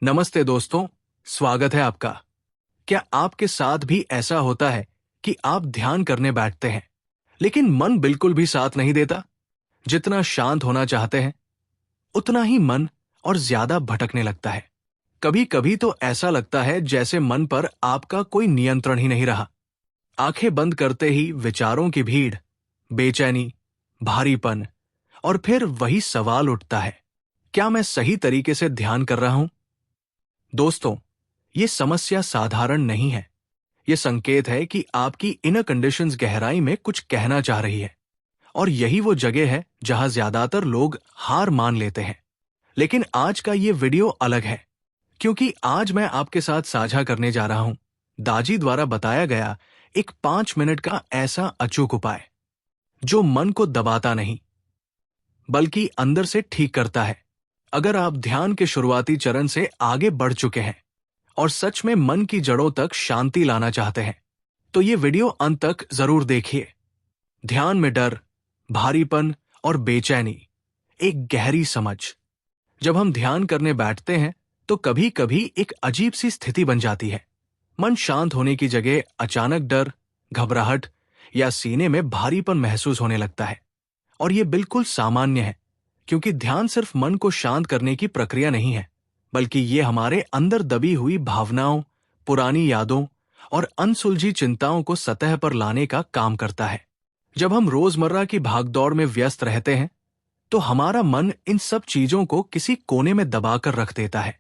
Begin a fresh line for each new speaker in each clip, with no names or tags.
नमस्ते दोस्तों, स्वागत है आपका। क्या आपके साथ भी ऐसा होता है कि आप ध्यान करने बैठते हैं, लेकिन मन बिल्कुल भी साथ नहीं देता? जितना शांत होना चाहते हैं, उतना ही मन और ज्यादा भटकने लगता है। कभी कभी तो ऐसा लगता है जैसे मन पर आपका कोई नियंत्रण ही नहीं रहा। आंखें बंद करते ही विचारों की भीड़, बेचैनी, भारीपन और फिर वही सवाल उठता है, क्या मैं सही तरीके से ध्यान कर रहा हूं? दोस्तों, ये समस्या साधारण नहीं है। ये संकेत है कि आपकी इनर कंडीशंस गहराई में कुछ कहना चाह रही है। और यही वो जगह है जहां ज्यादातर लोग हार मान लेते हैं। लेकिन आज का ये वीडियो अलग है, क्योंकि आज मैं आपके साथ साझा करने जा रहा हूं दाजी द्वारा बताया गया एक 5 मिनट का ऐसा अचूक उपाय, जो मन को दबाता नहीं, बल्कि अंदर से ठीक करता है। अगर आप ध्यान के शुरुआती चरण से आगे बढ़ चुके हैं और सच में मन की जड़ों तक शांति लाना चाहते हैं, तो ये वीडियो अंत तक जरूर देखिए। ध्यान में डर, भारीपन और बेचैनी, एक गहरी समझ। जब हम ध्यान करने बैठते हैं तो कभी कभी एक अजीब सी स्थिति बन जाती है। मन शांत होने की जगह अचानक डर, घबराहट या सीने में भारीपन महसूस होने लगता है। और ये बिल्कुल सामान्य है, क्योंकि ध्यान सिर्फ मन को शांत करने की प्रक्रिया नहीं है, बल्कि ये हमारे अंदर दबी हुई भावनाओं, पुरानी यादों और अनसुलझी चिंताओं को सतह पर लाने का काम करता है। जब हम रोजमर्रा की भागदौड़ में व्यस्त रहते हैं, तो हमारा मन इन सब चीजों को किसी कोने में दबाकर रख देता है।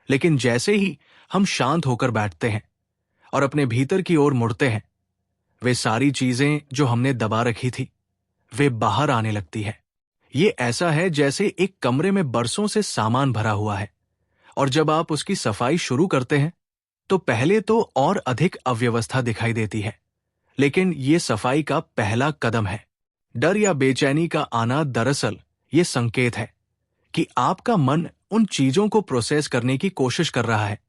लेकिन जैसे ही हम शांत होकर बैठते हैं और अपने भीतर की ओर मुड़ते हैं, वे सारी चीजें जो हमने दबा रखी थी, वे बाहर आने लगती है। ये ऐसा है जैसे एक कमरे में बरसों से सामान भरा हुआ है, और जब आप उसकी सफाई शुरू करते हैं तो पहले तो और अधिक अव्यवस्था दिखाई देती है। लेकिन ये सफाई का पहला कदम है। डर या बेचैनी का आना दरअसल ये संकेत है कि आपका मन उन चीजों को प्रोसेस करने की कोशिश कर रहा है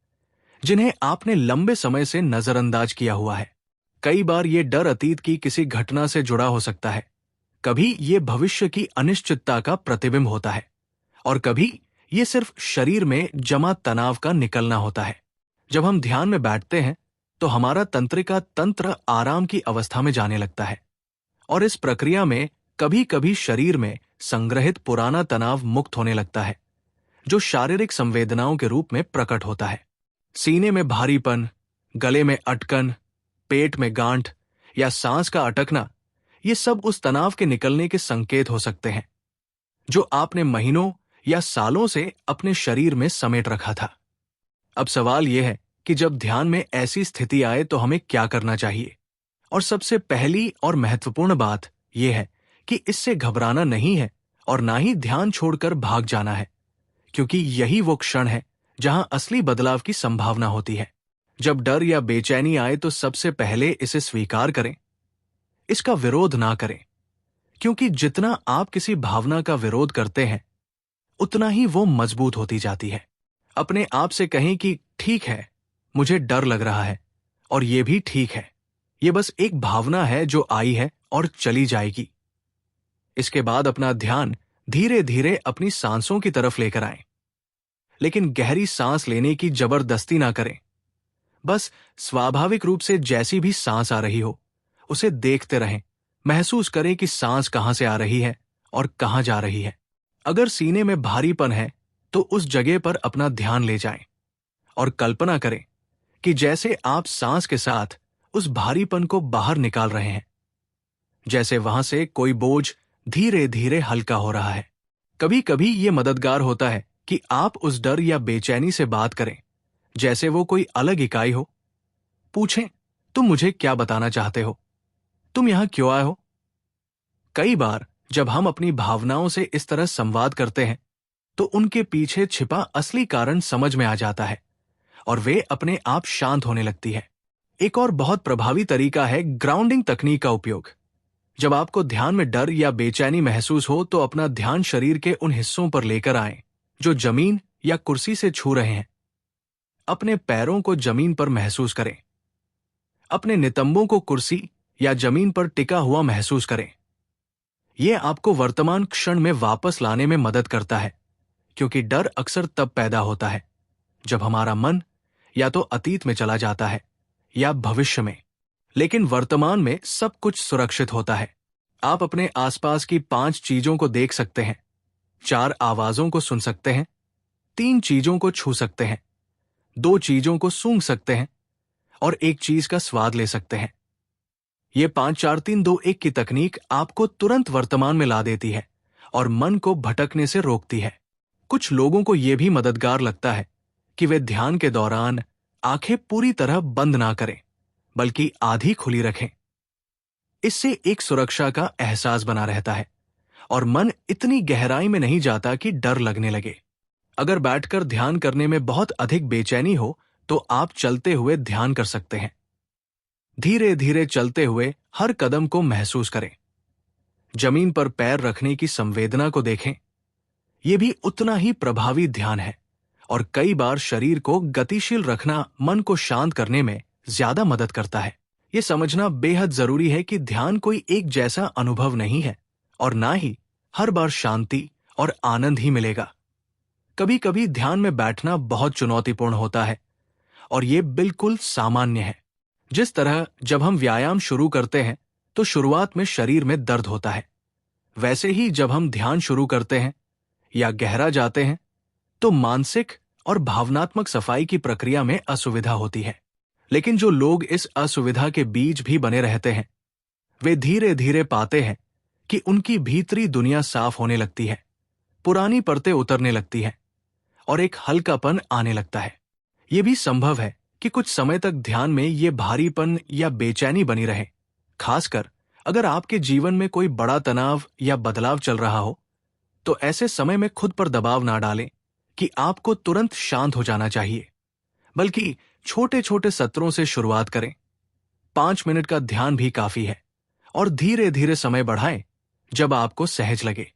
जिन्हें आपने लंबे समय से नजरअंदाज किया हुआ है। कई बार ये डर अतीत की किसी घटना से जुड़ा हो सकता है, कभी ये भविष्य की अनिश्चितता का प्रतिबिंब होता है, और कभी ये सिर्फ शरीर में जमा तनाव का निकलना होता है। जब हम ध्यान में बैठते हैं तो हमारा तंत्रिका तंत्र आराम की अवस्था में जाने लगता है, और इस प्रक्रिया में कभी कभी शरीर में संग्रहित पुराना तनाव मुक्त होने लगता है, जो शारीरिक संवेदनाओं के रूप में प्रकट होता है। सीने में भारीपन, गले में अटकन, पेट में गांठ या सांस का अटकना, ये सब उस तनाव के निकलने के संकेत हो सकते हैं जो आपने महीनों या सालों से अपने शरीर में समेट रखा था। अब सवाल यह है कि जब ध्यान में ऐसी स्थिति आए तो हमें क्या करना चाहिए। और सबसे पहली और महत्वपूर्ण बात यह है कि इससे घबराना नहीं है और ना ही ध्यान छोड़कर भाग जाना है, क्योंकि यही वो क्षण है जहां असली बदलाव की संभावना होती है। जब डर या बेचैनी आए तो सबसे पहले इसे स्वीकार करें, इसका विरोध ना करें, क्योंकि जितना आप किसी भावना का विरोध करते हैं, उतना ही वो मजबूत होती जाती है। अपने आप से कहें कि ठीक है, मुझे डर लग रहा है, और ये भी ठीक है, ये बस एक भावना है जो आई है और चली जाएगी। इसके बाद अपना ध्यान धीरे धीरे अपनी सांसों की तरफ लेकर आएं, लेकिन गहरी सांस लेने की जबरदस्ती ना करें। बस स्वाभाविक रूप से जैसी भी सांस आ रही हो, उसे देखते रहें। महसूस करें कि सांस कहां से आ रही है और कहां जा रही है। अगर सीने में भारीपन है तो उस जगह पर अपना ध्यान ले जाएं और कल्पना करें कि जैसे आप सांस के साथ उस भारीपन को बाहर निकाल रहे हैं, जैसे वहां से कोई बोझ धीरे धीरे हल्का हो रहा है। कभी कभी ये मददगार होता है कि आप उस डर या बेचैनी से बात करें जैसे वो कोई अलग इकाई हो। पूछें, तुम मुझे क्या बताना चाहते हो? तुम यहां क्यों आए हो? कई बार जब हम अपनी भावनाओं से इस तरह संवाद करते हैं तो उनके पीछे छिपा असली कारण समझ में आ जाता है और वे अपने आप शांत होने लगती है। एक और बहुत प्रभावी तरीका है ग्राउंडिंग तकनीक का उपयोग। जब आपको ध्यान में डर या बेचैनी महसूस हो तो अपना ध्यान शरीर के उन हिस्सों पर लेकर आएं जो जमीन या कुर्सी से छू रहे हैं। अपने पैरों को जमीन पर महसूस करें। अपने नितंबों को कुर्सी या जमीन पर टिका हुआ महसूस करें। यह आपको वर्तमान क्षण में वापस लाने में मदद करता है, क्योंकि डर अक्सर तब पैदा होता है जब हमारा मन या तो अतीत में चला जाता है या भविष्य में, लेकिन वर्तमान में सब कुछ सुरक्षित होता है। आप अपने आसपास की 5 चीजों को देख सकते हैं, 4 आवाजों को सुन सकते हैं, 3 चीजों को छू सकते हैं, 2 चीजों को सूंघ सकते हैं और 1 चीज का स्वाद ले सकते हैं। ये 5 4 3 2 1 की तकनीक आपको तुरंत वर्तमान में ला देती है और मन को भटकने से रोकती है। कुछ लोगों को यह भी मददगार लगता है कि वे ध्यान के दौरान आंखें पूरी तरह बंद ना करें, बल्कि आधी खुली रखें। इससे एक सुरक्षा का एहसास बना रहता है और मन इतनी गहराई में नहीं जाता कि डर लगने लगे। अगर बैठकर ध्यान करने में बहुत अधिक बेचैनी हो तो आप चलते हुए ध्यान कर सकते हैं। धीरे धीरे चलते हुए हर कदम को महसूस करें। जमीन पर पैर रखने की संवेदना को देखें। यह भी उतना ही प्रभावी ध्यान है और कई बार शरीर को गतिशील रखना मन को शांत करने में ज्यादा मदद करता है। यह समझना बेहद जरूरी है कि ध्यान कोई एक जैसा अनुभव नहीं है और ना ही हर बार शांति और आनंद ही मिलेगा। कभी कभी ध्यान में बैठना बहुत चुनौतीपूर्ण होता है और यह बिल्कुल सामान्य है। जिस तरह जब हम व्यायाम शुरू करते हैं तो शुरुआत में शरीर में दर्द होता है, वैसे ही जब हम ध्यान शुरू करते हैं या गहरा जाते हैं तो मानसिक और भावनात्मक सफाई की प्रक्रिया में असुविधा होती है। लेकिन जो लोग इस असुविधा के बीच भी बने रहते हैं, वे धीरे धीरे पाते हैं कि उनकी भीतरी दुनिया साफ होने लगती है, पुरानी परतें उतरने लगती हैं और एक हल्कापन आने लगता है। यह भी संभव है कि कुछ समय तक ध्यान में ये भारीपन या बेचैनी बनी रहे, खासकर अगर आपके जीवन में कोई बड़ा तनाव या बदलाव चल रहा हो। तो ऐसे समय में खुद पर दबाव ना डालें कि आपको तुरंत शांत हो जाना चाहिए, बल्कि छोटे छोटे सत्रों से शुरुआत करें। 5 मिनट का ध्यान भी काफी है और धीरे धीरे समय बढ़ाएं जब आपको सहज लगे।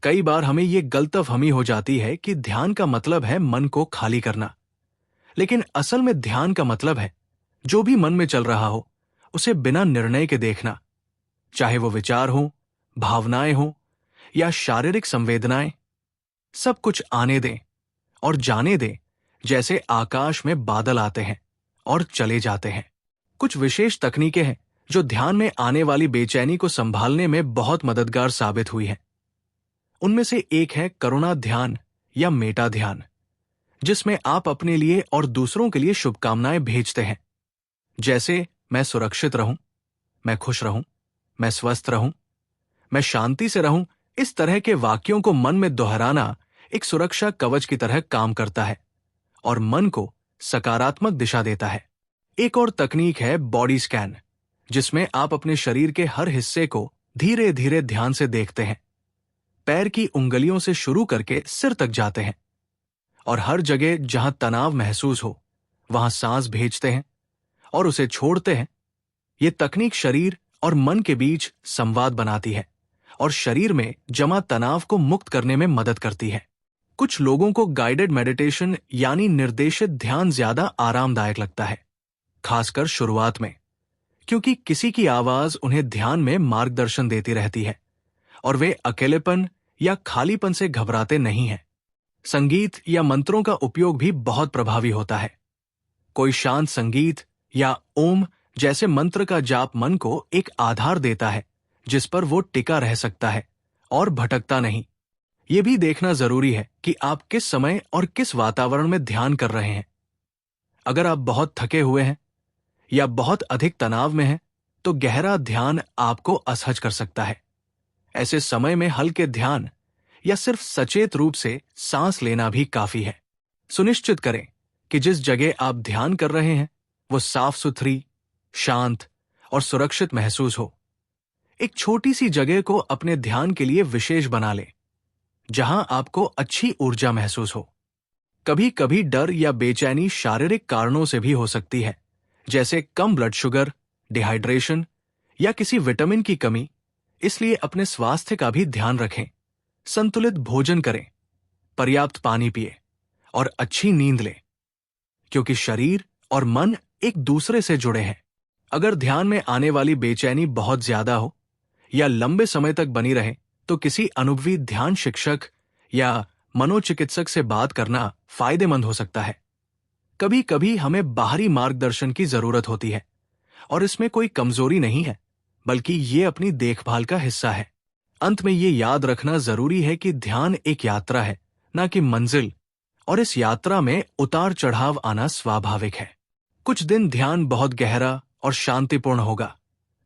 कई बार हमें ये गलतफहमी हो जाती है कि ध्यान का मतलब है मन को खाली करना, लेकिन असल में ध्यान का मतलब है जो भी मन में चल रहा हो उसे बिना निर्णय के देखना, चाहे वो विचार हो, भावनाएं हो या शारीरिक संवेदनाएं। सब कुछ आने दें और जाने दें, जैसे आकाश में बादल आते हैं और चले जाते हैं। कुछ विशेष तकनीकें हैं जो ध्यान में आने वाली बेचैनी को संभालने में बहुत मददगार साबित हुई हैं। उनमें से एक है करुणा ध्यान या मेटा ध्यान, जिसमें आप अपने लिए और दूसरों के लिए शुभकामनाएं भेजते हैं, जैसे मैं सुरक्षित रहूं, मैं खुश रहूं, मैं स्वस्थ रहूं, मैं शांति से रहूं। इस तरह के वाक्यों को मन में दोहराना एक सुरक्षा कवच की तरह काम करता है और मन को सकारात्मक दिशा देता है। एक और तकनीक है बॉडी स्कैन, जिसमें आप अपने शरीर के हर हिस्से को धीरे धीरे ध्यान से देखते हैं। पैर की उंगलियों से शुरू करके सिर तक जाते हैं और हर जगह जहां तनाव महसूस हो वहां सांस भेजते हैं और उसे छोड़ते हैं। यह तकनीक शरीर और मन के बीच संवाद बनाती है और शरीर में जमा तनाव को मुक्त करने में मदद करती है। कुछ लोगों को गाइडेड मेडिटेशन यानी निर्देशित ध्यान ज्यादा आरामदायक लगता है, खासकर शुरुआत में, क्योंकि किसी की आवाज उन्हें ध्यान में मार्गदर्शन देती रहती है और वे अकेलेपन या खालीपन से घबराते नहीं हैं। संगीत या मंत्रों का उपयोग भी बहुत प्रभावी होता है। कोई शांत संगीत या ओम जैसे मंत्र का जाप मन को एक आधार देता है जिस पर वो टिका रह सकता है और भटकता नहीं। ये भी देखना जरूरी है कि आप किस समय और किस वातावरण में ध्यान कर रहे हैं। अगर आप बहुत थके हुए हैं या बहुत अधिक तनाव में हैं, तो गहरा ध्यान आपको असहज कर सकता है। ऐसे समय में हल्के ध्यान या सिर्फ सचेत रूप से सांस लेना भी काफी है। सुनिश्चित करें कि जिस जगह आप ध्यान कर रहे हैं वो साफ सुथरी, शांत और सुरक्षित महसूस हो। एक छोटी सी जगह को अपने ध्यान के लिए विशेष बना लें, जहां आपको अच्छी ऊर्जा महसूस हो। कभी कभी डर या बेचैनी शारीरिक कारणों से भी हो सकती है, जैसे कम ब्लड शुगर, डिहाइड्रेशन या किसी विटामिन की कमी। इसलिए अपने स्वास्थ्य का भी ध्यान रखें। संतुलित भोजन करें, पर्याप्त पानी पिए और अच्छी नींद लें, क्योंकि शरीर और मन एक दूसरे से जुड़े हैं। अगर ध्यान में आने वाली बेचैनी बहुत ज्यादा हो या लंबे समय तक बनी रहे, तो किसी अनुभवी ध्यान शिक्षक या मनोचिकित्सक से बात करना फायदेमंद हो सकता है। कभी कभी हमें बाहरी मार्गदर्शन की जरूरत होती है, और इसमें कोई कमजोरी नहीं है, बल्कि ये अपनी देखभाल का हिस्सा है। अंत में ये याद रखना जरूरी है कि ध्यान एक यात्रा है, ना कि मंजिल, और इस यात्रा में उतार चढ़ाव आना स्वाभाविक है। कुछ दिन ध्यान बहुत गहरा और शांतिपूर्ण होगा,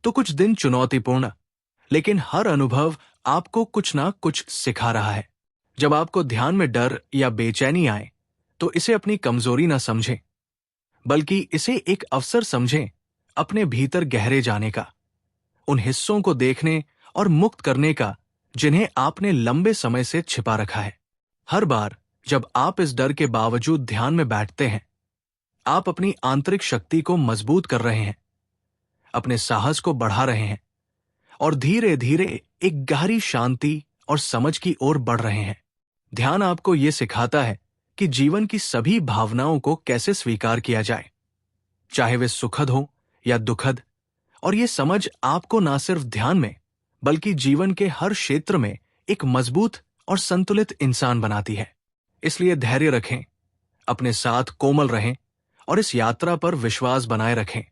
तो कुछ दिन चुनौतीपूर्ण, लेकिन हर अनुभव आपको कुछ ना कुछ सिखा रहा है। जब आपको ध्यान में डर या बेचैनी आए, तो इसे अपनी कमजोरी ना समझें, बल्कि इसे एक अवसर समझें अपने भीतर गहरे जाने का, उन हिस्सों को देखने और मुक्त करने का जिन्हें आपने लंबे समय से छिपा रखा है। हर बार जब आप इस डर के बावजूद ध्यान में बैठते हैं, आप अपनी आंतरिक शक्ति को मजबूत कर रहे हैं, अपने साहस को बढ़ा रहे हैं, और धीरे धीरे एक गहरी शांति और समझ की ओर बढ़ रहे हैं। ध्यान आपको यह सिखाता है कि जीवन की सभी भावनाओं को कैसे स्वीकार किया जाए, चाहे वे सुखद हो या दुखद, और ये समझ आपको ना सिर्फ ध्यान में, बल्कि जीवन के हर क्षेत्र में एक मजबूत और संतुलित इंसान बनाती है। इसलिए धैर्य रखें, अपने साथ कोमल रहें, और इस यात्रा पर विश्वास बनाए रखें,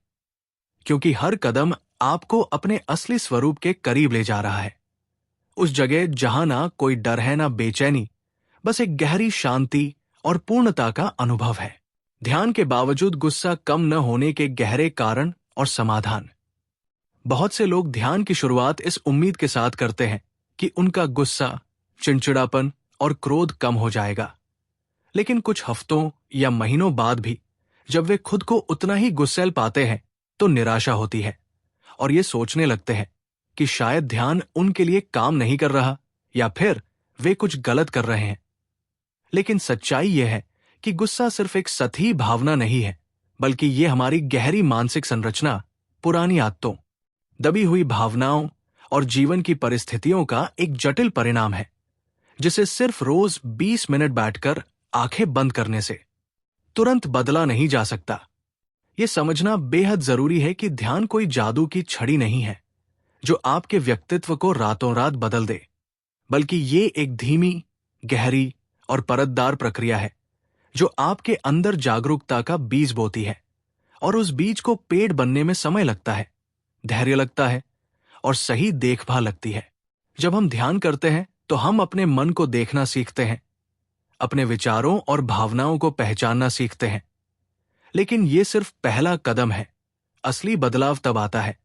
क्योंकि हर कदम आपको अपने असली स्वरूप के करीब ले जा रहा है, उस जगह जहां ना कोई डर है ना बेचैनी, बस एक गहरी शांति और पूर्णता का अनुभव है। ध्यान के बावजूद गुस्सा कम न होने के गहरे कारण और समाधान। बहुत से लोग ध्यान की शुरुआत इस उम्मीद के साथ करते हैं कि उनका गुस्सा, चिड़चिड़ापन और क्रोध कम हो जाएगा, लेकिन कुछ हफ्तों या महीनों बाद भी जब वे खुद को उतना ही गुस्सैल पाते हैं, तो निराशा होती है, और ये सोचने लगते हैं कि शायद ध्यान उनके लिए काम नहीं कर रहा, या फिर वे कुछ गलत कर रहे हैं। लेकिन सच्चाई यह है कि गुस्सा सिर्फ एक सतही भावना नहीं है, बल्कि ये हमारी गहरी मानसिक संरचना, पुरानी आदतों, दबी हुई भावनाओं और जीवन की परिस्थितियों का एक जटिल परिणाम है, जिसे सिर्फ रोज 20 मिनट बैठकर आंखें बंद करने से तुरंत बदला नहीं जा सकता। यह समझना बेहद जरूरी है कि ध्यान कोई जादू की छड़ी नहीं है जो आपके व्यक्तित्व को रातों रात बदल दे, बल्कि ये एक धीमी, गहरी और परतदार प्रक्रिया है जो आपके अंदर जागरूकता का बीज बोती है, और उस बीज को पेड़ बनने में समय लगता है, धैर्य लगता है, और सही देखभाल लगती है। जब हम ध्यान करते हैं तो हम अपने मन को देखना सीखते हैं, अपने विचारों और भावनाओं को पहचानना सीखते हैं। लेकिन ये सिर्फ पहला कदम है। असली बदलाव तब आता है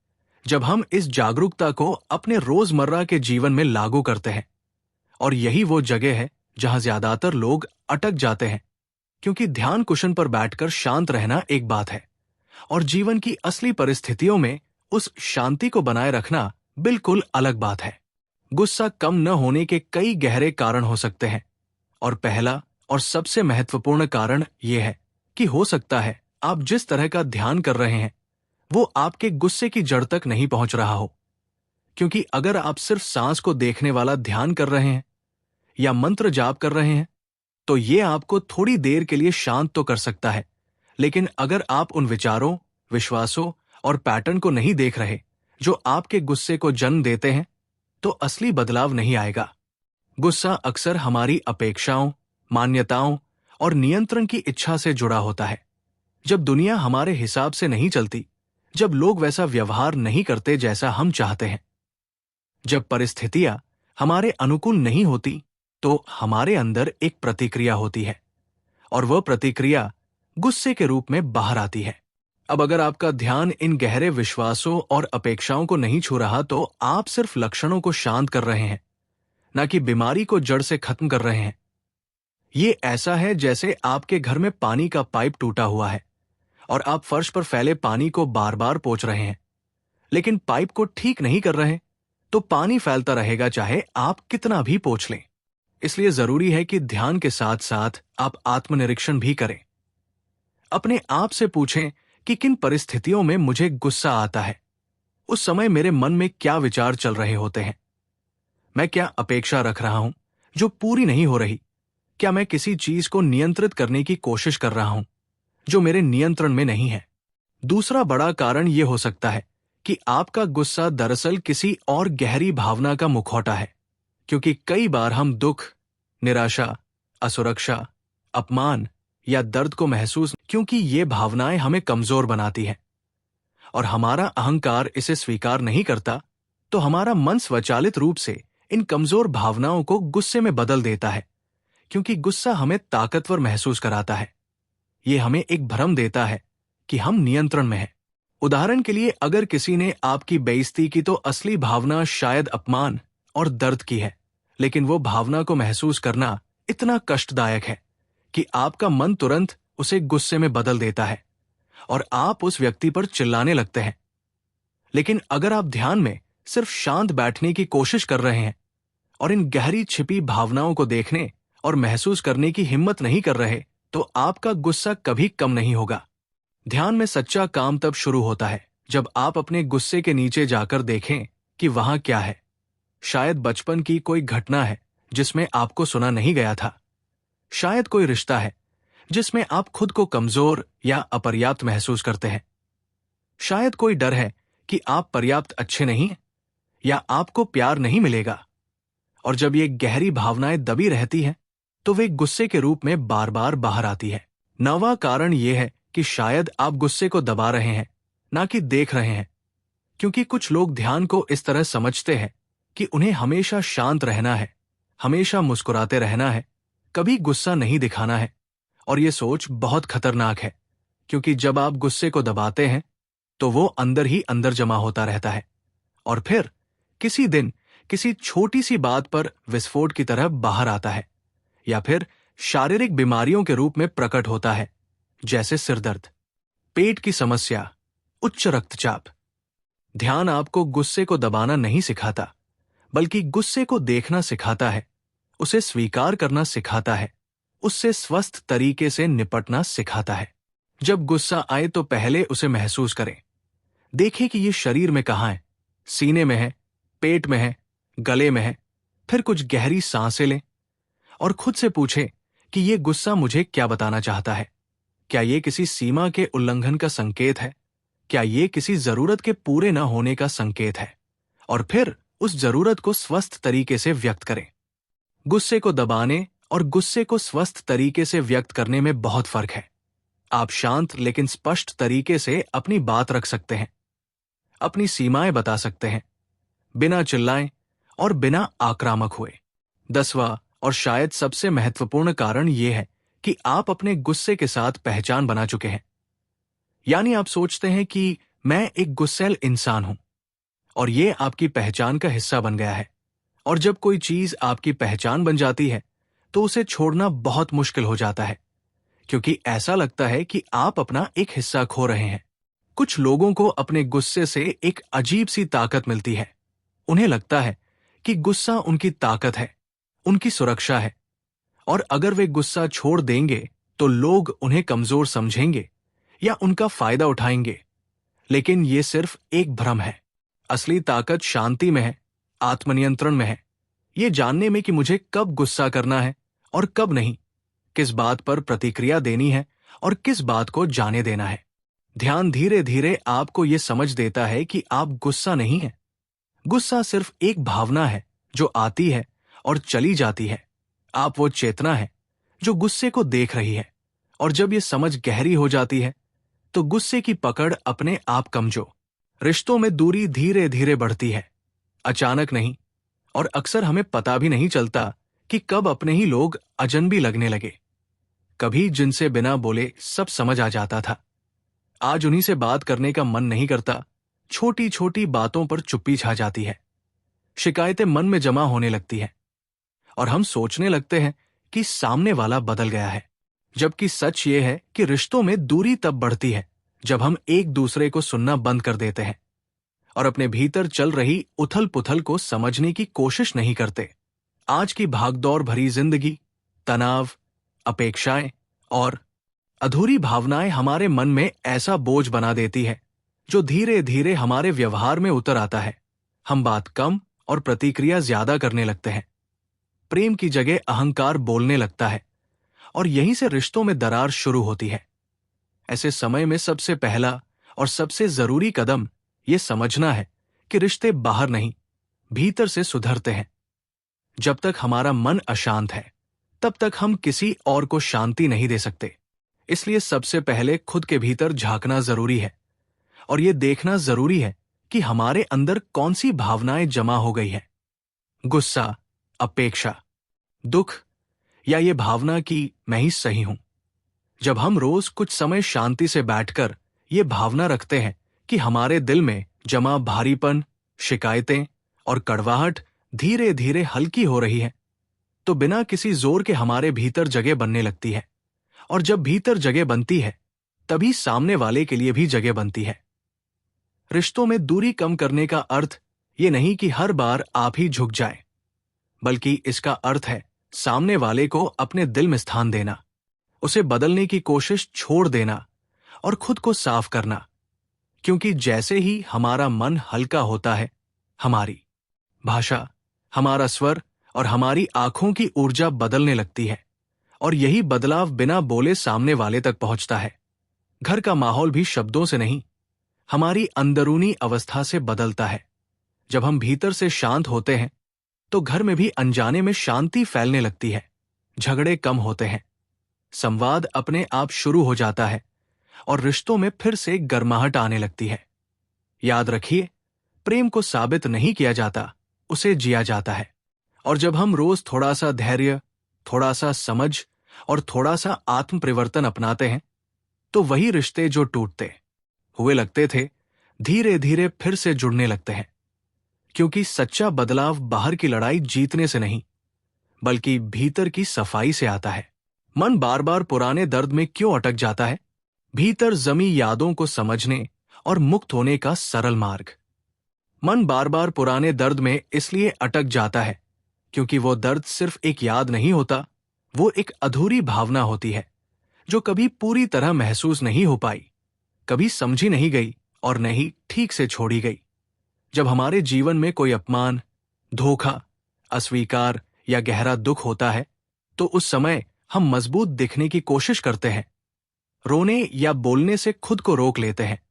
जब हम इस जागरूकता को अपने रोजमर्रा के जीवन में लागू करते हैं, और यही वो जगह है जहां ज्यादातर लोग अटक जाते हैं, क्योंकि ध्यान कुशन पर बैठकर शांत रहना एक बात है, और जीवन की असली परिस्थितियों में उस शांति को बनाए रखना बिल्कुल अलग बात है। गुस्सा कम न होने के कई गहरे कारण हो सकते हैं, और पहला और सबसे महत्वपूर्ण कारण यह है कि हो सकता है आप जिस तरह का ध्यान कर रहे हैं वो आपके गुस्से की जड़ तक नहीं पहुंच रहा हो। क्योंकि अगर आप सिर्फ सांस को देखने वाला ध्यान कर रहे हैं या मंत्र जाप कर रहे हैं, तो ये आपको थोड़ी देर के लिए शांत तो कर सकता है, लेकिन अगर आप उन विचारों, विश्वासों और पैटर्न को नहीं देख रहे जो आपके गुस्से को जन्म देते हैं, तो असली बदलाव नहीं आएगा। गुस्सा अक्सर हमारी अपेक्षाओं, मान्यताओं और नियंत्रण की इच्छा से जुड़ा होता है। जब दुनिया हमारे हिसाब से नहीं चलती, जब लोग वैसा व्यवहार नहीं करते जैसा हम चाहते हैं, जब परिस्थितियां हमारे अनुकूल नहीं होती, तो हमारे अंदर एक प्रतिक्रिया होती है, और वह प्रतिक्रिया गुस्से के रूप में बाहर आती है। अब अगर आपका ध्यान इन गहरे विश्वासों और अपेक्षाओं को नहीं छू रहा, तो आप सिर्फ लक्षणों को शांत कर रहे हैं, न कि बीमारी को जड़ से खत्म कर रहे हैं। ये ऐसा है जैसे आपके घर में पानी का पाइप टूटा हुआ है और आप फर्श पर फैले पानी को बार बार पोंछ रहे हैं, लेकिन पाइप को ठीक नहीं कर रहे, तो पानी फैलता रहेगा चाहे आप कितना भी पोंछ लें। इसलिए जरूरी है कि ध्यान के साथ साथ आप आत्मनिरीक्षण भी करें। अपने आप से पूछें कि किन परिस्थितियों में मुझे गुस्सा आता है, उस समय मेरे मन में क्या विचार चल रहे होते हैं, मैं क्या अपेक्षा रख रहा हूं जो पूरी नहीं हो रही, क्या मैं किसी चीज को नियंत्रित करने की कोशिश कर रहा हूं जो मेरे नियंत्रण में नहीं है। दूसरा बड़ा कारण यह हो सकता है कि आपका गुस्सा दरअसल किसी और गहरी भावना का मुखौटा है, क्योंकि कई बार हम दुख, निराशा, असुरक्षा, अपमान या दर्द को महसूस, क्योंकि ये भावनाएं हमें कमजोर बनाती हैं और हमारा अहंकार इसे स्वीकार नहीं करता, तो हमारा मन स्वचालित रूप से इन कमजोर भावनाओं को गुस्से में बदल देता है, क्योंकि गुस्सा हमें ताकतवर महसूस कराता है। ये हमें एक भ्रम देता है कि हम नियंत्रण में हैं। उदाहरण के लिए, अगर किसी ने आपकी बेइज्जती की तो असली भावना शायद अपमान और दर्द की है, लेकिन वो भावना को महसूस करना इतना कष्टदायक है कि आपका मन तुरंत उसे गुस्से में बदल देता है और आप उस व्यक्ति पर चिल्लाने लगते हैं। लेकिन अगर आप ध्यान में सिर्फ शांत बैठने की कोशिश कर रहे हैं और इन गहरी छिपी भावनाओं को देखने और महसूस करने की हिम्मत नहीं कर रहे, तो आपका गुस्सा कभी कम नहीं होगा। ध्यान में सच्चा काम तब शुरू होता है जब आप अपने गुस्से के नीचे जाकर देखें कि वहां क्या है। शायद बचपन की कोई घटना है जिसमें आपको सुना नहीं गया था। शायद कोई रिश्ता है जिसमें आप खुद को कमजोर या अपर्याप्त महसूस करते हैं। शायद कोई डर है कि आप पर्याप्त अच्छे नहीं हैं या आपको प्यार नहीं मिलेगा। और जब ये गहरी भावनाएं दबी रहती हैं, तो वे गुस्से के रूप में बार बार बाहर आती है। नौवां कारण यह है कि शायद आप गुस्से को दबा रहे हैं, ना कि देख रहे हैं, क्योंकि कुछ लोग ध्यान को इस तरह समझते हैं कि उन्हें हमेशा शांत रहना है, हमेशा मुस्कुराते रहना है, कभी गुस्सा नहीं दिखाना है। और ये सोच बहुत खतरनाक है, क्योंकि जब आप गुस्से को दबाते हैं तो वो अंदर ही अंदर जमा होता रहता है और फिर किसी दिन किसी छोटी सी बात पर विस्फोट की तरह बाहर आता है, या फिर शारीरिक बीमारियों के रूप में प्रकट होता है, जैसे सिरदर्द, पेट की समस्या, उच्च रक्तचाप। ध्यान आपको गुस्से को दबाना नहीं सिखाता, बल्कि गुस्से को देखना सिखाता है, उसे स्वीकार करना सिखाता है, उससे स्वस्थ तरीके से निपटना सिखाता है। जब गुस्सा आए तो पहले उसे महसूस करें। देखें कि ये शरीर में कहाँ है, सीने में है, पेट में है, गले में है। फिर कुछ गहरी सांसें लें और खुद से पूछें कि ये गुस्सा मुझे क्या बताना चाहता है। क्या ये किसी सीमा के उल्लंघन का संकेत है? क्या ये किसी जरूरत के पूरे न होने का संकेत है? और फिर उस जरूरत को स्वस्थ तरीके से व्यक्त करें। गुस्से को दबाने और गुस्से को स्वस्थ तरीके से व्यक्त करने में बहुत फर्क है। आप शांत लेकिन स्पष्ट तरीके से अपनी बात रख सकते हैं, अपनी सीमाएं बता सकते हैं, बिना चिल्लाएं और बिना आक्रामक हुए। 10वां और शायद सबसे महत्वपूर्ण कारण यह है कि आप अपने गुस्से के साथ पहचान बना चुके हैं। यानी आप सोचते हैं कि मैं एक गुस्सैल इंसान हूं और यह आपकी पहचान का हिस्सा बन गया है। और जब कोई चीज आपकी पहचान बन जाती है तो उसे छोड़ना बहुत मुश्किल हो जाता है, क्योंकि ऐसा लगता है कि आप अपना एक हिस्सा खो रहे हैं। कुछ लोगों को अपने गुस्से से एक अजीब सी ताकत मिलती है। उन्हें लगता है कि गुस्सा उनकी ताकत है, उनकी सुरक्षा है, और अगर वे गुस्सा छोड़ देंगे तो लोग उन्हें कमजोर समझेंगे या उनका फायदा उठाएंगे। लेकिन ये सिर्फ एक भ्रम है। असली ताकत शांति में है, आत्मनियंत्रण में है, ये जानने में कि मुझे कब गुस्सा करना है और कब नहीं, किस बात पर प्रतिक्रिया देनी है और किस बात को जाने देना है। ध्यान धीरे धीरे आपको ये समझ देता है कि आप गुस्सा नहीं है। गुस्सा सिर्फ एक भावना है जो आती है और चली जाती है। आप वो चेतना है जो गुस्से को देख रही है, और जब ये समझ गहरी हो जाती है तो गुस्से की पकड़ अपने आप कमजोर। रिश्तों में दूरी धीरे धीरे बढ़ती है, अचानक नहीं, और अक्सर हमें पता भी नहीं चलता कि कब अपने ही लोग अजनबी लगने लगे। कभी जिनसे बिना बोले सब समझ आ जाता था, आज उन्हीं से बात करने का मन नहीं करता। छोटी छोटी बातों पर चुप्पी छा जाती है, शिकायतें मन में जमा होने लगती हैं और हम सोचने लगते हैं कि सामने वाला बदल गया है। जबकि सच ये है कि रिश्तों में दूरी तब बढ़ती है जब हम एक दूसरे को सुनना बंद कर देते हैं और अपने भीतर चल रही उथल पुथल को समझने की कोशिश नहीं करते। आज की भागदौड़ भरी जिंदगी, तनाव, अपेक्षाएं और अधूरी भावनाएं हमारे मन में ऐसा बोझ बना देती है जो धीरे धीरे हमारे व्यवहार में उतर आता है। हम बात कम और प्रतिक्रिया ज्यादा करने लगते हैं। प्रेम की जगह अहंकार बोलने लगता है और यहीं से रिश्तों में दरार शुरू होती है। ऐसे समय में सबसे पहला और सबसे जरूरी कदम यह समझना है कि रिश्ते बाहर नहीं, भीतर से सुधरते हैं। जब तक हमारा मन अशांत है, तब तक हम किसी और को शांति नहीं दे सकते। इसलिए सबसे पहले खुद के भीतर झांकना जरूरी है और ये देखना जरूरी है कि हमारे अंदर कौन सी भावनाएं जमा हो गई है। गुस्सा, अपेक्षा, दुख या ये भावना कि मैं ही सही हूं। जब हम रोज कुछ समय शांति से बैठकर ये भावना रखते हैं कि हमारे दिल में जमा भारीपन, शिकायतें और कड़वाहट धीरे धीरे हल्की हो रही है, तो बिना किसी जोर के हमारे भीतर जगह बनने लगती है। और जब भीतर जगह बनती है तभी सामने वाले के लिए भी जगह बनती है। रिश्तों में दूरी कम करने का अर्थ ये नहीं कि हर बार आप ही झुक जाएं, बल्कि इसका अर्थ है सामने वाले को अपने दिल में स्थान देना, उसे बदलने की कोशिश छोड़ देना और खुद को साफ करना। क्योंकि जैसे ही हमारा मन हल्का होता है, हमारी भाषा, हमारा स्वर और हमारी आंखों की ऊर्जा बदलने लगती है और यही बदलाव बिना बोले सामने वाले तक पहुंचता है। घर का माहौल भी शब्दों से नहीं, हमारी अंदरूनी अवस्था से बदलता है। जब हम भीतर से शांत होते हैं तो घर में भी अनजाने में शांति फैलने लगती है, झगड़े कम होते हैं, संवाद अपने आप शुरू हो जाता है और रिश्तों में फिर से गर्माहट आने लगती है। याद रखिए, प्रेम को साबित नहीं किया जाता, उसे जिया जाता है। और जब हम रोज थोड़ा सा धैर्य, थोड़ा सा समझ और थोड़ा सा आत्म परिवर्तन अपनाते हैं तो वही रिश्ते जो टूटते हुए लगते थे धीरे धीरे फिर से जुड़ने लगते हैं। क्योंकि सच्चा बदलाव बाहर की लड़ाई जीतने से नहीं, बल्कि भीतर की सफाई से आता है। मन बार बार पुराने दर्द में क्यों अटक जाता है? भीतर जमी यादों को समझने और मुक्त होने का सरल मार्ग। मन बार बार पुराने दर्द में इसलिए अटक जाता है क्योंकि वो दर्द सिर्फ एक याद नहीं होता, वो एक अधूरी भावना होती है जो कभी पूरी तरह महसूस नहीं हो पाई, कभी समझी नहीं गई और नहीं ठीक से छोड़ी गई। जब हमारे जीवन में कोई अपमान, धोखा, अस्वीकार या गहरा दुख होता है तो उस समय हम मजबूत दिखने की कोशिश करते हैं, रोने या बोलने से खुद को रोक लेते हैं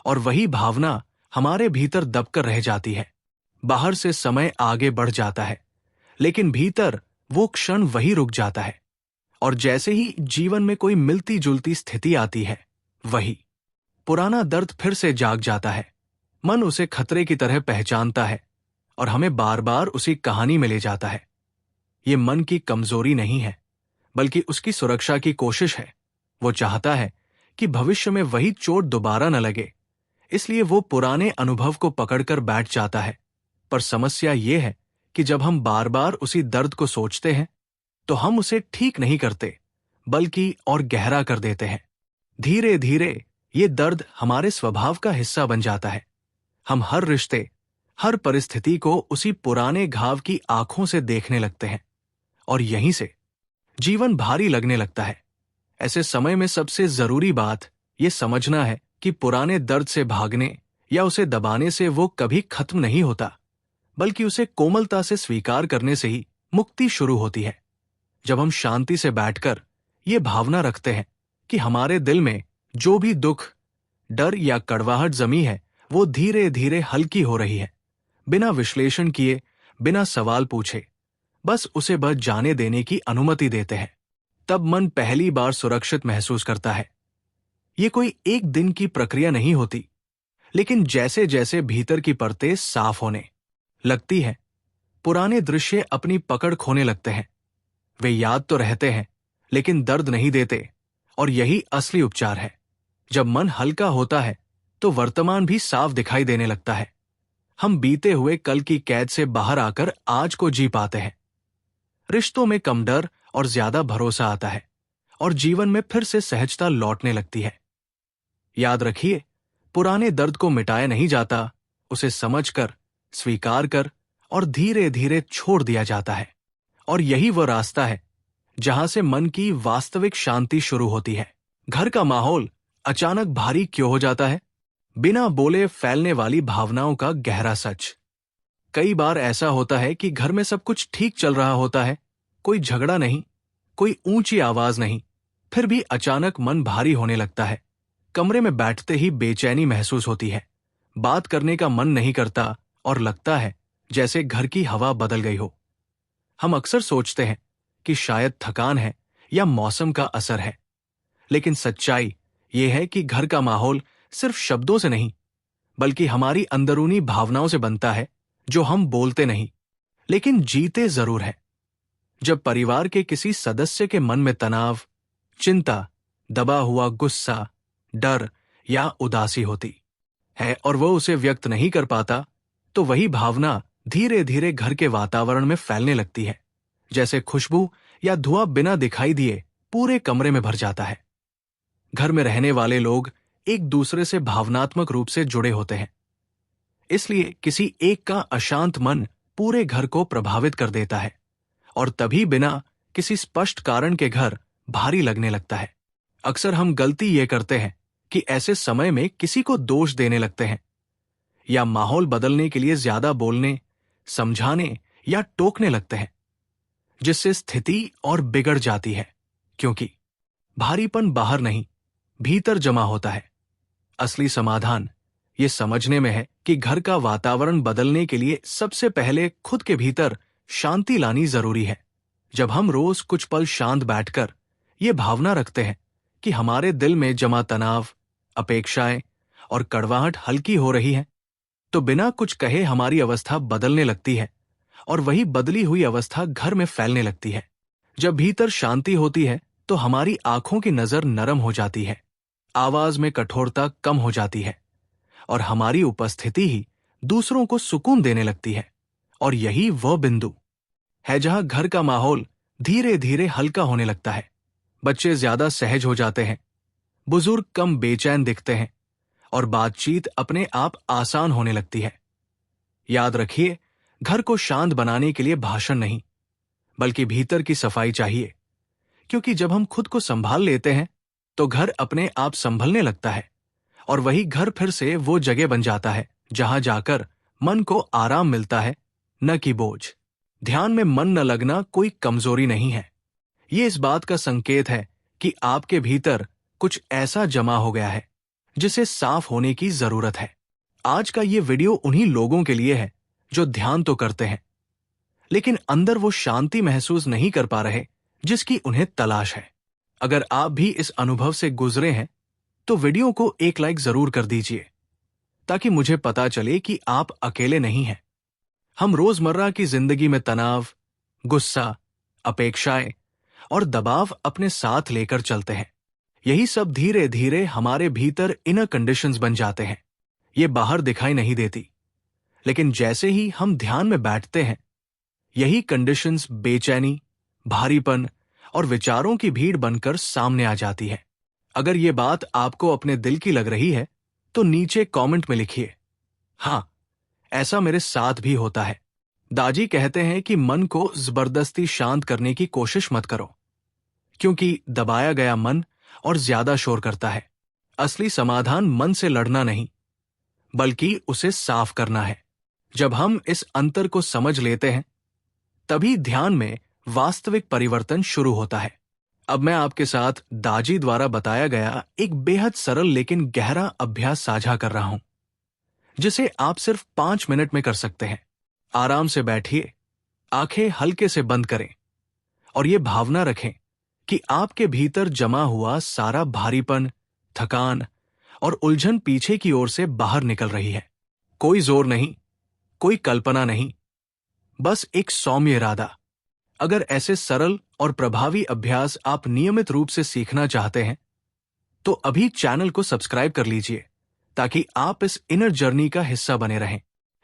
और वही भावना हमारे भीतर दबकर रह जाती है। बाहर से समय आगे बढ़ जाता है लेकिन भीतर वो क्षण वही रुक जाता है और जैसे ही जीवन में कोई मिलती जुलती स्थिति आती है, वही पुराना दर्द फिर से जाग जाता है। मन उसे खतरे की तरह पहचानता है और हमें बार बार उसी कहानी में ले जाता है। ये मन की कमजोरी नहीं है, बल्कि उसकी सुरक्षा की कोशिश है। वो चाहता है कि भविष्य में वही चोट दोबारा न लगे, इसलिए वो पुराने अनुभव को पकड़कर बैठ जाता है। पर समस्या ये है कि जब हम बार बार उसी दर्द को सोचते हैं तो हम उसे ठीक नहीं करते, बल्कि और गहरा कर देते हैं। धीरे धीरे ये दर्द हमारे स्वभाव का हिस्सा बन जाता है। हम हर रिश्ते, हर परिस्थिति को उसी पुराने घाव की आंखों से देखने लगते हैं और यहीं से जीवन भारी लगने लगता है। ऐसे समय में सबसे जरूरी बात ये समझना है कि पुराने दर्द से भागने या उसे दबाने से वो कभी खत्म नहीं होता, बल्कि उसे कोमलता से स्वीकार करने से ही मुक्ति शुरू होती है। जब हम शांति से बैठकर ये भावना रखते हैं कि हमारे दिल में जो भी दुख, डर या कड़वाहट जमी है वो धीरे धीरे हल्की हो रही है, बिना विश्लेषण किए, बिना सवाल पूछे, बस उसे बस जाने देने की अनुमति देते हैं, तब मन पहली बार सुरक्षित महसूस करता है। ये कोई एक दिन की प्रक्रिया नहीं होती, लेकिन जैसे जैसे भीतर की परतें साफ होने लगती है, पुराने दृश्य अपनी पकड़ खोने लगते हैं। वे याद तो रहते हैं लेकिन दर्द नहीं देते और यही असली उपचार है। जब मन हल्का होता है तो वर्तमान भी साफ दिखाई देने लगता है। हम बीते हुए कल की कैद से बाहर आकर आज को जी पाते हैं। रिश्तों में कम डर और ज्यादा भरोसा आता है और जीवन में फिर से सहजता लौटने लगती है। याद रखिए, पुराने दर्द को मिटाया नहीं जाता, उसे समझकर, स्वीकार कर और धीरे धीरे छोड़ दिया जाता है। और यही वो रास्ता है जहां से मन की वास्तविक शांति शुरू होती है। घर का माहौल अचानक भारी क्यों हो जाता है? बिना बोले फैलने वाली भावनाओं का गहरा सच। कई बार ऐसा होता है कि घर में सब कुछ ठीक चल रहा होता है, कोई झगड़ा नहीं, कोई ऊंची आवाज नहीं, फिर भी अचानक मन भारी होने लगता है। कमरे में बैठते ही बेचैनी महसूस होती है, बात करने का मन नहीं करता और लगता है जैसे घर की हवा बदल गई हो। हम अक्सर सोचते हैं कि शायद थकान है या मौसम का असर है, लेकिन सच्चाई ये है कि घर का माहौल सिर्फ शब्दों से नहीं, बल्कि हमारी अंदरूनी भावनाओं से बनता है, जो हम बोलते नहीं, लेकिन जीते जरूर हैं। जब परिवार के किसी सदस्य के मन में तनाव, चिंता, दबा हुआ गुस्सा, डर या उदासी होती है और वह उसे व्यक्त नहीं कर पाता, तो वही भावना धीरे धीरे घर के वातावरण में फैलने लगती है, जैसे खुशबू या धुआं बिना दिखाई दिए पूरे कमरे में भर जाता है। घर में रहने वाले लोग एक दूसरे से भावनात्मक रूप से जुड़े होते हैं, इसलिए किसी एक का अशांत मन पूरे घर को प्रभावित कर देता है और तभी बिना किसी स्पष्ट कारण के घर भारी लगने लगता है। अक्सर हम गलती ये करते हैं कि ऐसे समय में किसी को दोष देने लगते हैं या माहौल बदलने के लिए ज्यादा बोलने, समझाने या टोकने लगते हैं, जिससे स्थिति और बिगड़ जाती है, क्योंकि भारीपन बाहर नहीं, भीतर जमा होता है। असली समाधान ये समझने में है कि घर का वातावरण बदलने के लिए सबसे पहले खुद के भीतर शांति लानी जरूरी है। जब हम रोज कुछ पल शांत बैठकर ये भावना रखते हैं कि हमारे दिल में जमा तनाव, अपेक्षाएं और कड़वाहट हल्की हो रही है, तो बिना कुछ कहे हमारी अवस्था बदलने लगती है और वही बदली हुई अवस्था घर में फैलने लगती है। जब भीतर शांति होती है तो हमारी आंखों की नजर नरम हो जाती है, आवाज में कठोरता कम हो जाती है और हमारी उपस्थिति ही दूसरों को सुकून देने लगती है। और यही वह बिंदु है जहां घर का माहौल धीरे धीरे हल्का होने लगता है। बच्चे ज्यादा सहज हो जाते हैं, बुजुर्ग कम बेचैन दिखते हैं और बातचीत अपने आप आसान होने लगती है। याद रखिए, घर को शांत बनाने के लिए भाषण नहीं, बल्कि भीतर की सफाई चाहिए, क्योंकि जब हम खुद को संभाल लेते हैं तो घर अपने आप संभलने लगता है और वही घर फिर से वो जगह बन जाता है जहां जाकर मन को आराम मिलता है, न कि बोझ। ध्यान में मन न लगना कोई कमजोरी नहीं है, ये इस बात का संकेत है कि आपके भीतर कुछ ऐसा जमा हो गया है जिसे साफ होने की जरूरत है। आज का ये वीडियो उन्हीं लोगों के लिए है जो ध्यान तो करते हैं, लेकिन अंदर वो शांति महसूस नहीं कर पा रहे जिसकी उन्हें तलाश है। अगर आप भी इस अनुभव से गुजरे हैं तो वीडियो को एक लाइक जरूर कर दीजिए, ताकि मुझे पता चले कि आप अकेले नहीं हैं। हम रोजमर्रा की जिंदगी में तनाव, गुस्सा, अपेक्षाएं और दबाव अपने साथ लेकर चलते हैं। यही सब धीरे धीरे हमारे भीतर इनर कंडीशंस बन जाते हैं। ये बाहर दिखाई नहीं देती, लेकिन जैसे ही हम ध्यान में बैठते हैं, यही कंडीशंस बेचैनी, भारीपन और विचारों की भीड़ बनकर सामने आ जाती है। अगर ये बात आपको अपने दिल की लग रही है तो नीचे कमेंट में लिखिए, हाँ, ऐसा मेरे साथ भी होता है। दाजी कहते हैं कि मन को जबरदस्ती शांत करने की कोशिश मत करो, क्योंकि दबाया गया मन और ज्यादा शोर करता है। असली समाधान मन से लड़ना नहीं, बल्कि उसे साफ करना है। जब हम इस अंतर को समझ लेते हैं, तभी ध्यान में वास्तविक परिवर्तन शुरू होता है। अब मैं आपके साथ दाजी द्वारा बताया गया एक बेहद सरल लेकिन गहरा अभ्यास साझा कर रहा हूं, जिसे आप सिर्फ 5 मिनट में कर सकते हैं। आराम से बैठिए, आंखें हल्के से बंद करें और ये भावना रखें कि आपके भीतर जमा हुआ सारा भारीपन, थकान और उलझन पीछे की ओर से बाहर निकल रही है। कोई जोर नहीं, कोई कल्पना नहीं, बस एक सौम्य इरादा। अगर ऐसे सरल और प्रभावी अभ्यास आप नियमित रूप से सीखना चाहते हैं, तो अभी चैनल को सब्सक्राइब कर लीजिए, ताकि आप इस इनर जर्नी का हिस्सा बने रहें।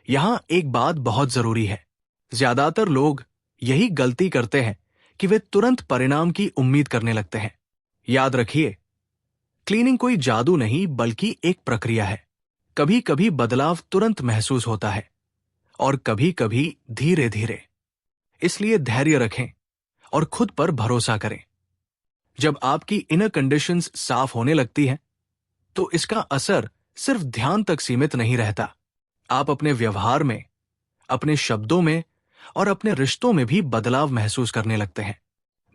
यहां एक बात बहुत जरूरी है, ज्यादातर लोग यही गलती करते हैं कि वे तुरंत परिणाम की उम्मीद करने लगते हैं। याद रखिए, क्लीनिंग कोई जादू नहीं, बल्कि एक प्रक्रिया है। कभी कभी बदलाव तुरंत महसूस होता है और कभी कभी धीरे धीरे। इसलिए धैर्य रखें और खुद पर भरोसा करें। जब आपकी इनर कंडीशंस साफ होने लगती हैं, तो इसका असर सिर्फ ध्यान तक सीमित नहीं रहता। आप अपने व्यवहार में, अपने शब्दों में और अपने रिश्तों में भी बदलाव महसूस करने लगते हैं।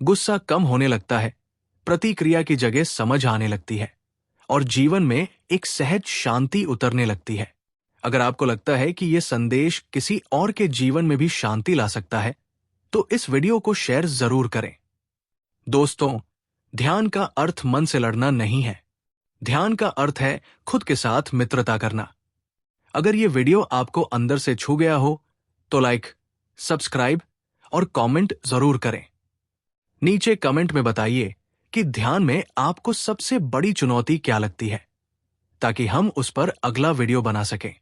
गुस्सा कम होने लगता है, प्रतिक्रिया की जगह समझ आने लगती है और जीवन में एक सहज शांति उतरने लगती है। अगर आपको लगता है कि यह संदेश किसी और के जीवन में भी शांति ला सकता है, तो इस वीडियो को शेयर जरूर करें। दोस्तों, ध्यान का अर्थ मन से लड़ना नहीं है। ध्यान का अर्थ है खुद के साथ मित्रता करना। अगर ये वीडियो आपको अंदर से छू गया हो तो लाइक, सब्सक्राइब और कमेंट जरूर करें। नीचे कमेंट में बताइए कि ध्यान में आपको सबसे बड़ी चुनौती क्या लगती है, ताकि हम उस पर अगला वीडियो बना सकें।